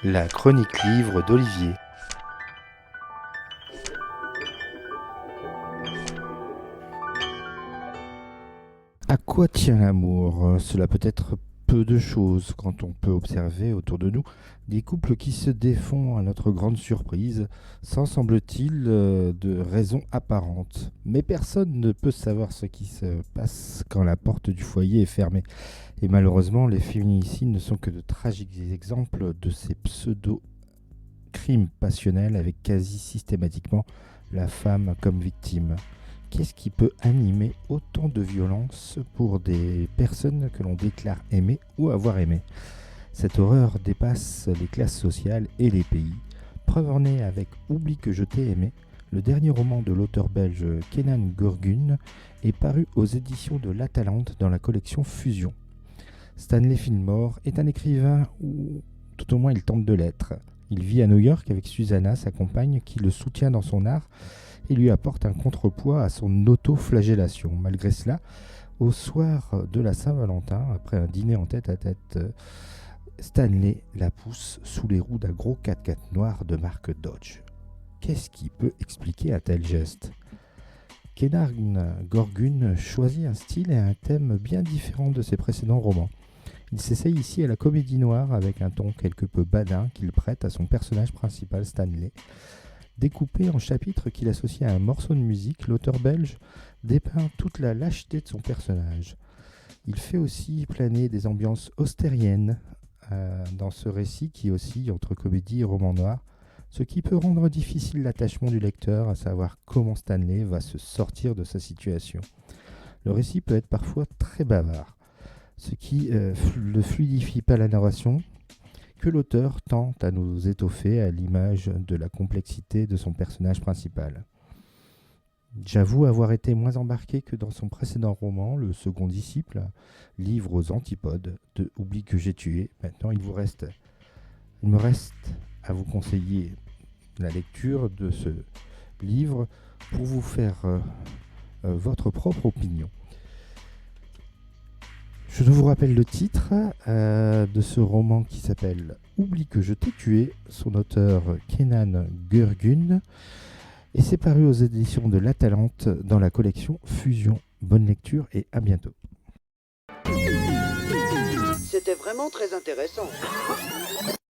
La chronique livre d'Olivier. À quoi tient l'amour? Cela peut être peu de choses quand on peut observer autour de nous des couples qui se défont à notre grande surprise, sans semble-t-il de raison apparente. Mais personne ne peut savoir ce qui se passe quand la porte du foyer est fermée. Et malheureusement, les féminicides ne sont que de tragiques exemples de ces pseudo-crimes passionnels avec quasi systématiquement la femme comme victime. Qu'est-ce qui peut animer autant de violence pour des personnes que l'on déclare aimer ou avoir aimé? Cette horreur dépasse les classes sociales et les pays. Preuve en est avec Oublie que je t'ai aimé, le dernier roman de l'auteur belge Kenan Gurgun est paru aux éditions de l'Atalante dans la collection Fusion. Stanley Fillmore est un écrivain, ou tout au moins il tente de l'être. Il vit à New York avec Susanna, sa compagne, qui le soutient dans son art et lui apporte un contrepoids à son auto-flagellation. Malgré cela, au soir de la Saint-Valentin, après un dîner en tête-à-tête, Stanley la pousse sous les roues d'un gros 4x4 noir de marque Dodge. Qu'est-ce qui peut expliquer un tel geste? Kenan Gurgun choisit un style et un thème bien différent de ses précédents romans. Il s'essaye ici à la comédie noire avec un ton quelque peu badin qu'il prête à son personnage principal Stanley. Découpé en chapitres qu'il associe à un morceau de musique, l'auteur belge dépeint toute la lâcheté de son personnage. Il fait aussi planer des ambiances austériennes dans ce récit qui oscille entre comédie et roman noir, ce qui peut rendre difficile l'attachement du lecteur à savoir comment Stanley va se sortir de sa situation. Le récit peut être parfois très bavard, ce qui ne fluidifie pas la narration, que l'auteur tente à nous étoffer à l'image de la complexité de son personnage principal. J'avoue avoir été moins embarqué que dans son précédent roman, Le Second Disciple, livre aux antipodes de Oublie que j'ai tué. Maintenant, il me reste à vous conseiller la lecture de ce livre pour vous faire votre propre opinion. Je vous rappelle le titre de ce roman qui s'appelle Oublie que je t'ai tué, son auteur Kenan Gurgun, et c'est paru aux éditions de l'Atalante dans la collection Fusion. Bonne lecture et à bientôt. C'était vraiment très intéressant.